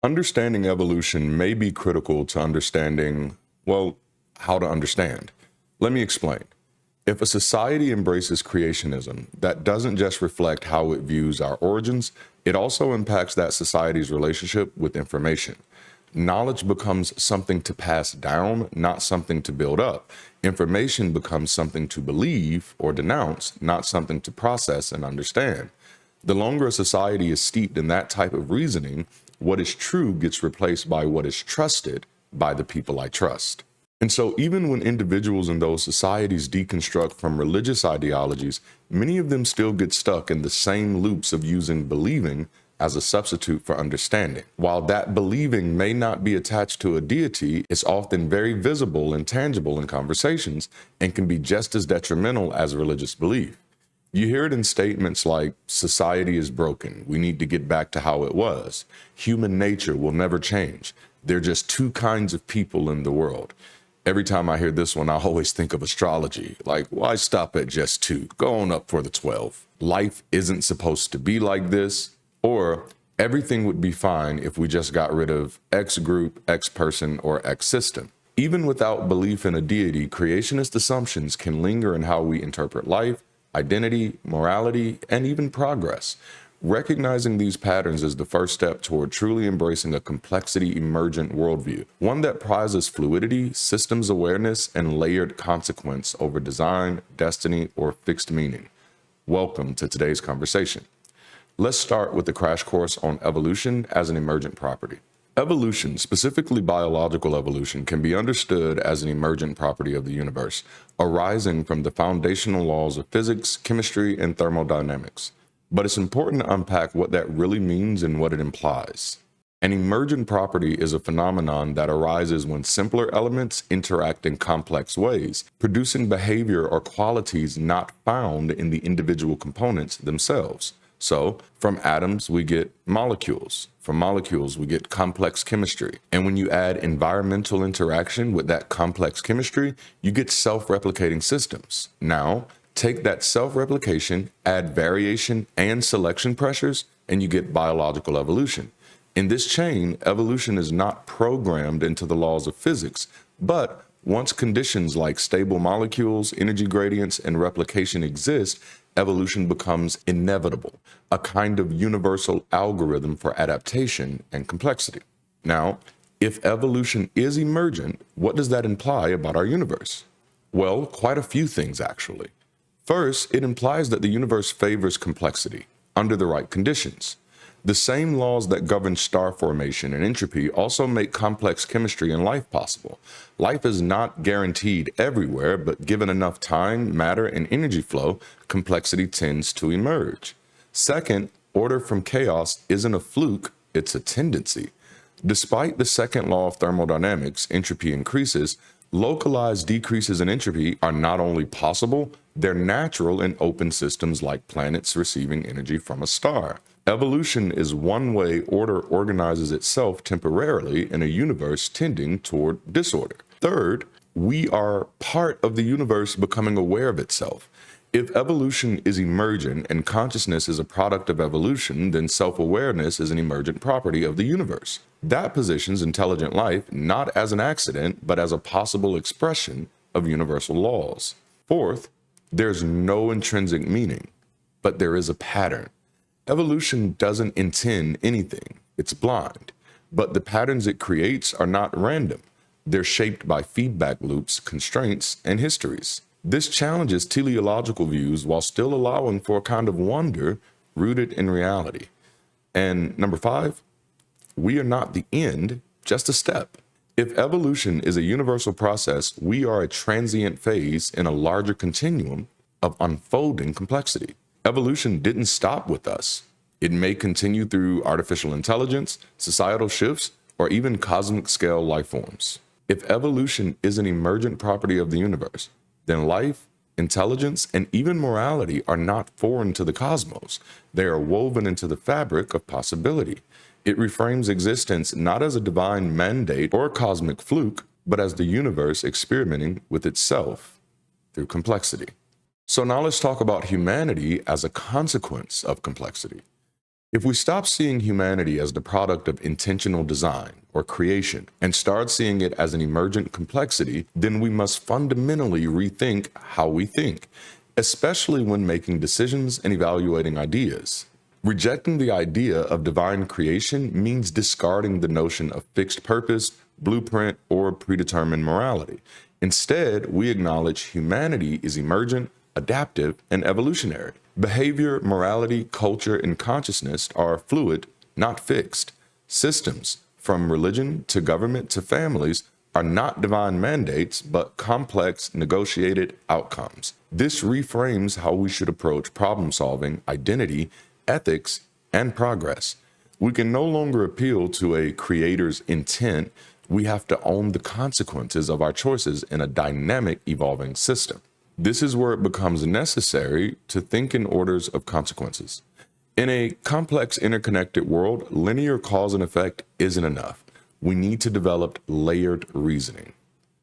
Understanding evolution may be critical to understanding, well, how to understand. Let me explain. If a society embraces creationism, that doesn't just reflect how it views our origins, it also impacts that society's relationship with information. Knowledge becomes something to pass down, not something to build up. Information becomes something to believe or denounce, not something to process and understand. The longer a society is steeped in that type of reasoning, what is true gets replaced by what is trusted by the people I trust. And so even when individuals in those societies deconstruct from religious ideologies, many of them still get stuck in the same loops of using believing as a substitute for understanding. While that believing may not be attached to a deity, it's often very visible and tangible in conversations and can be just as detrimental as religious belief. You hear it in statements like, society is broken, we need to get back to how it was. Human nature will never change. There are just two kinds of people in the world. Every time I hear this one, I always think of astrology. Like, why stop at just two? Go on up for the 12. Life isn't supposed to be like this, or everything would be fine if we just got rid of X group, X person, or X system. Even without belief in a deity, creationist assumptions can linger in how we interpret life, identity, morality, and even progress. Recognizing these patterns is the first step toward truly embracing a complexity-emergent worldview, one that prizes fluidity, systems awareness, and layered consequence over design, destiny, or fixed meaning. Welcome to today's conversation. Let's start with the crash course on evolution as an emergent property. Evolution, specifically biological evolution, can be understood as an emergent property of the universe, arising from the foundational laws of physics, chemistry, and thermodynamics. But it's important to unpack what that really means and what it implies. An emergent property is a phenomenon that arises when simpler elements interact in complex ways, producing behavior or qualities not found in the individual components themselves. So, from atoms, we get molecules. From molecules, we get complex chemistry. And when you add environmental interaction with that complex chemistry, you get self-replicating systems. Now, take that self-replication, add variation and selection pressures, and you get biological evolution. In this chain, evolution is not programmed into the laws of physics, but once conditions like stable molecules, energy gradients, and replication exist, evolution becomes inevitable, a kind of universal algorithm for adaptation and complexity. Now, if evolution is emergent, what does that imply about our universe? Well, quite a few things, actually. First, it implies that the universe favors complexity under the right conditions. The same laws that govern star formation and entropy also make complex chemistry and life possible. Life is not guaranteed everywhere, but given enough time, matter, and energy flow, complexity tends to emerge. Second, order from chaos isn't a fluke, it's a tendency. Despite the second law of thermodynamics, entropy increases, localized decreases in entropy are not only possible, they're natural in open systems like planets receiving energy from a star. Evolution is one way order organizes itself temporarily in a universe tending toward disorder. Third, we are part of the universe becoming aware of itself. If evolution is emergent and consciousness is a product of evolution, then self-awareness is an emergent property of the universe. That positions intelligent life not as an accident, but as a possible expression of universal laws. Fourth, there's no intrinsic meaning, but there is a pattern. Evolution doesn't intend anything, it's blind, but the patterns it creates are not random. They're shaped by feedback loops, constraints, and histories. This challenges teleological views while still allowing for a kind of wonder rooted in reality. And number 5, we are not the end, just a step. If evolution is a universal process, we are a transient phase in a larger continuum of unfolding complexity. Evolution didn't stop with us. It may continue through artificial intelligence, societal shifts, or even cosmic scale life forms. If evolution is an emergent property of the universe, then life, intelligence, and even morality are not foreign to the cosmos. They are woven into the fabric of possibility. It reframes existence not as a divine mandate or a cosmic fluke, but as the universe experimenting with itself through complexity. So now let's talk about humanity as a consequence of complexity. If we stop seeing humanity as the product of intentional design or creation and start seeing it as an emergent complexity, then we must fundamentally rethink how we think, especially when making decisions and evaluating ideas. Rejecting the idea of divine creation means discarding the notion of fixed purpose, blueprint, or predetermined morality. Instead, we acknowledge humanity is emergent, adaptive, and evolutionary. Behavior, morality, culture, and consciousness are fluid, not fixed. Systems, from religion to government to families, are not divine mandates, but complex, negotiated outcomes. This reframes how we should approach problem solving, identity, ethics, and progress. We can no longer appeal to a creator's intent. We have to own the consequences of our choices in a dynamic, evolving system. This is where it becomes necessary to think in orders of consequences. In a complex, interconnected world, linear cause and effect isn't enough. We need to develop layered reasoning.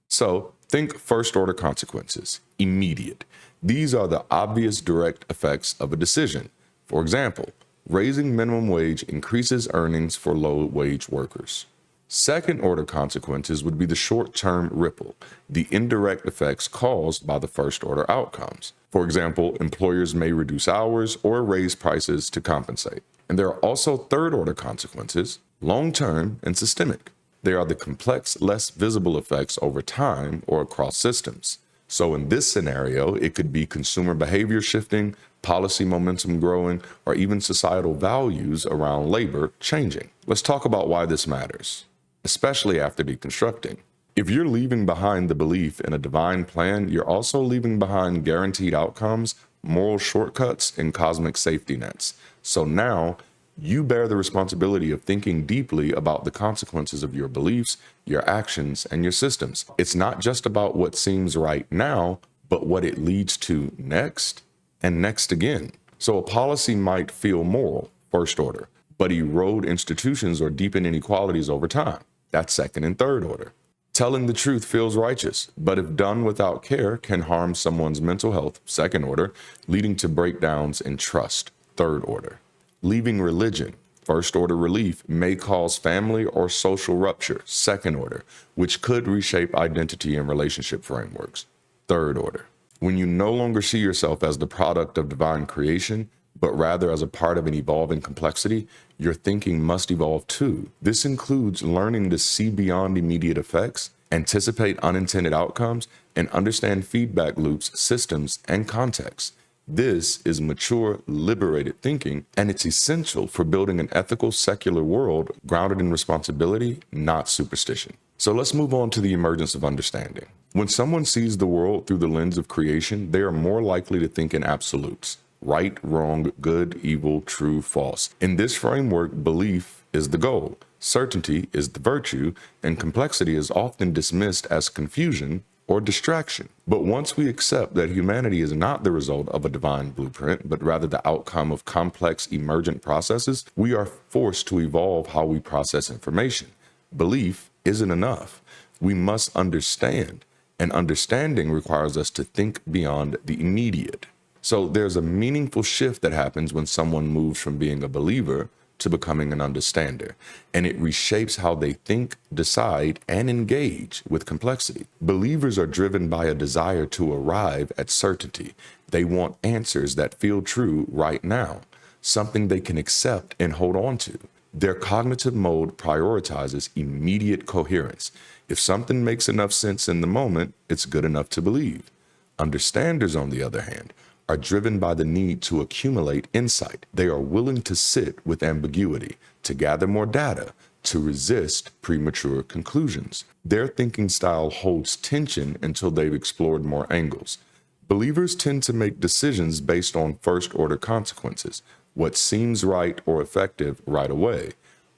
So think first order consequences, immediate. These are the obvious direct effects of a decision. For example, raising minimum wage increases earnings for low-wage workers. Second order consequences would be the short-term ripple, the indirect effects caused by the first order outcomes. For example, employers may reduce hours or raise prices to compensate. And there are also third order consequences, long-term and systemic. They are the complex, less visible effects over time or across systems. So in this scenario, it could be consumer behavior shifting, policy momentum growing, or even societal values around labor changing. Let's talk about why this matters, especially after deconstructing. If you're leaving behind the belief in a divine plan, you're also leaving behind guaranteed outcomes, moral shortcuts, and cosmic safety nets. So now you bear the responsibility of thinking deeply about the consequences of your beliefs, your actions, and your systems. It's not just about what seems right now, but what it leads to next and next again. So a policy might feel moral, first order, but erode institutions or deepen inequalities over time. That's second and third order. Telling the truth feels righteous, but if done without care, can harm someone's mental health, second order, leading to breakdowns in trust, third order. Leaving religion, first order relief, may cause family or social rupture, second order, which could reshape identity and relationship frameworks, third order. When you no longer see yourself as the product of divine creation, but rather as a part of an evolving complexity, your thinking must evolve too. This includes learning to see beyond immediate effects, anticipate unintended outcomes, and understand feedback loops, systems, and contexts. This is mature, liberated thinking, and it's essential for building an ethical, secular world grounded in responsibility, not superstition. So let's move on to the emergence of understanding. When someone sees the world through the lens of creation, they are more likely to think in absolutes. Right, wrong, good, evil, true, false. In this framework, belief is the goal, certainty is the virtue, and complexity is often dismissed as confusion or distraction. But once we accept that humanity is not the result of a divine blueprint, but rather the outcome of complex emergent processes, we are forced to evolve how we process information. Belief isn't enough. We must understand, and understanding requires us to think beyond the immediate. So there's a meaningful shift that happens when someone moves from being a believer to becoming an understander, and it reshapes how they think, decide, and engage with complexity. Believers are driven by a desire to arrive at certainty. They want answers that feel true right now, something they can accept and hold on to. Their cognitive mode prioritizes immediate coherence. If something makes enough sense in the moment, it's good enough to believe. Understanders, on the other hand, are driven by the need to accumulate insight. They are willing to sit with ambiguity, to gather more data, to resist premature conclusions. Their thinking style holds tension until they've explored more angles. Believers tend to make decisions based on first-order consequences, what seems right or effective right away.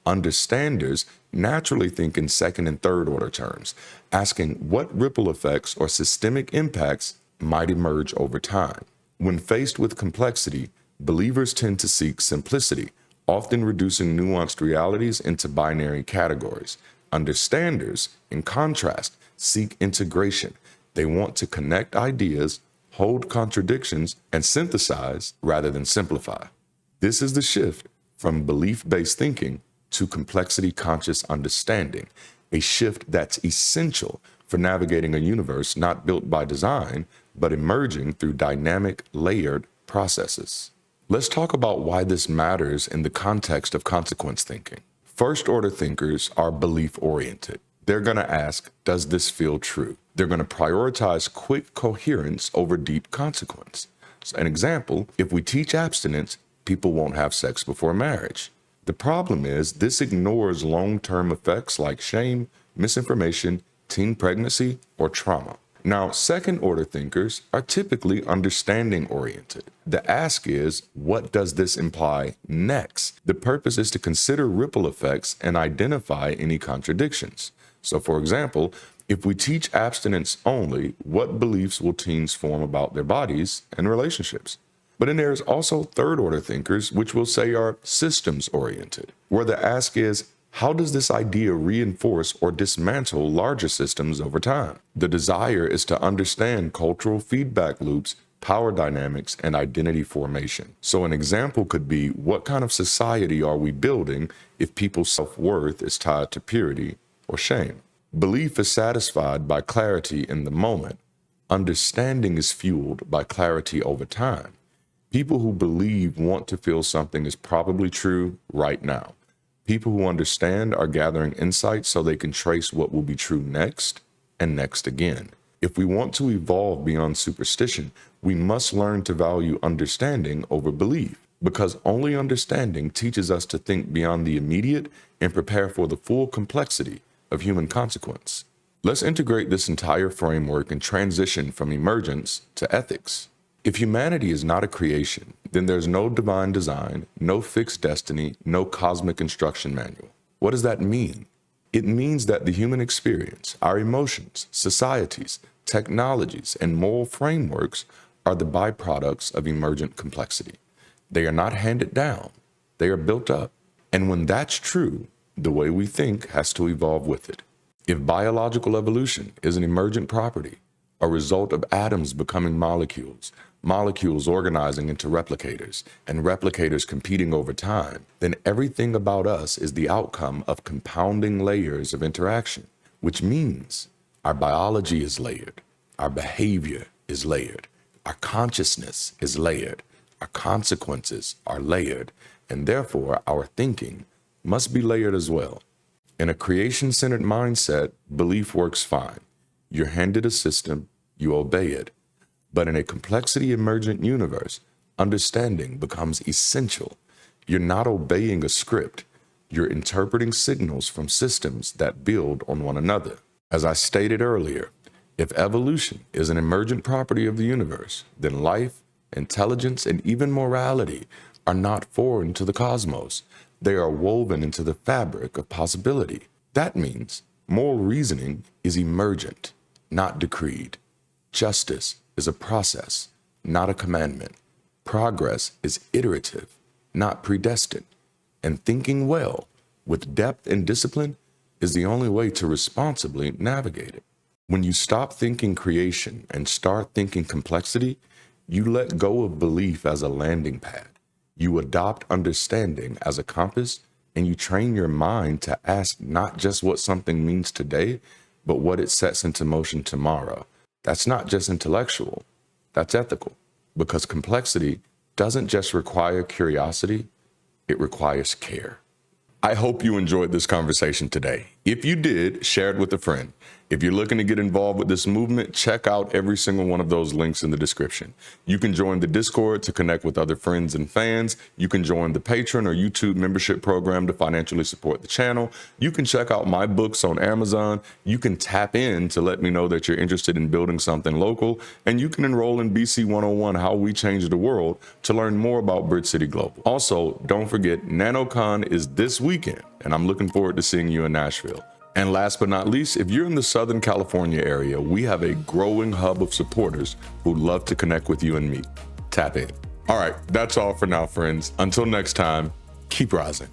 Understanders naturally think in second and third order terms, asking what ripple effects or systemic impacts might emerge over time. When faced with complexity, believers tend to seek simplicity, often reducing nuanced realities into binary categories. Understanders, in contrast, seek integration. They want to connect ideas, hold contradictions, and synthesize rather than simplify. This is the shift from belief-based thinking to complexity-conscious understanding, a shift that's essential for navigating a universe not built by design, but emerging through dynamic, layered processes. Let's talk about why this matters in the context of consequence thinking. First-order thinkers are belief-oriented. They're going to ask, does this feel true? They're going to prioritize quick coherence over deep consequence. So an example, if we teach abstinence, people won't have sex before marriage. The problem is this ignores long-term effects like shame, misinformation, teen pregnancy, or trauma. Now, second-order thinkers are typically understanding-oriented. The ask is, what does this imply next? The purpose is to consider ripple effects and identify any contradictions. So, for example, if we teach abstinence only, what beliefs will teens form about their bodies and relationships? But then there's also third-order thinkers, which we'll say are systems-oriented, where the ask is, how does this idea reinforce or dismantle larger systems over time? The desire is to understand cultural feedback loops, power dynamics, and identity formation. So an example could be, what kind of society are we building if people's self-worth is tied to purity or shame? Belief is satisfied by clarity in the moment. Understanding is fueled by clarity over time. People who believe want to feel something is probably true right now. People who understand are gathering insights so they can trace what will be true next and next again. If we want to evolve beyond superstition, we must learn to value understanding over belief, because only understanding teaches us to think beyond the immediate and prepare for the full complexity of human consequence. Let's integrate this entire framework and transition from emergence to ethics. If humanity is not a creation, then there's no divine design, no fixed destiny, no cosmic instruction manual. What does that mean? It means that the human experience, our emotions, societies, technologies, and moral frameworks are the byproducts of emergent complexity. They are not handed down, they are built up. And when that's true, the way we think has to evolve with it. If biological evolution is an emergent property, a result of atoms becoming molecules, molecules organizing into replicators, and replicators competing over time, then everything about us is the outcome of compounding layers of interaction, which means our biology is layered, our behavior is layered, our consciousness is layered, our consequences are layered, and therefore our thinking must be layered as well. In a creation-centered mindset, belief works fine. You're handed a system, you obey it. But in a complexity-emergent universe, understanding becomes essential. You're not obeying a script. You're interpreting signals from systems that build on one another. As I stated earlier, if evolution is an emergent property of the universe, then life, intelligence, and even morality are not foreign to the cosmos. They are woven into the fabric of possibility. That means moral reasoning is emergent, not decreed. Justice is a process, not a commandment. Progress is iterative, not predestined. And thinking well, with depth and discipline, is the only way to responsibly navigate it. When you stop thinking creation and start thinking complexity, you let go of belief as a landing pad. You adopt understanding as a compass, and you train your mind to ask not just what something means today, but what it sets into motion tomorrow. That's not just intellectual, that's ethical, because complexity doesn't just require curiosity, it requires care. I hope you enjoyed this conversation today. If you did, share it with a friend. If you're looking to get involved with this movement, check out every single one of those links in the description. You can join the Discord to connect with other friends and fans. You can join the Patreon or YouTube membership program to financially support the channel. You can check out my books on Amazon. You can tap in to let me know that you're interested in building something local. And you can enroll in BC 101, How We Change the World, to learn more about Bridge City Global. Also, don't forget, NanoCon is this weekend, and I'm looking forward to seeing you in Nashville. And last but not least, if you're in the Southern California area, we have a growing hub of supporters who'd love to connect with you and me. Tap in. All right, that's all for now, friends. Until next time, keep rising.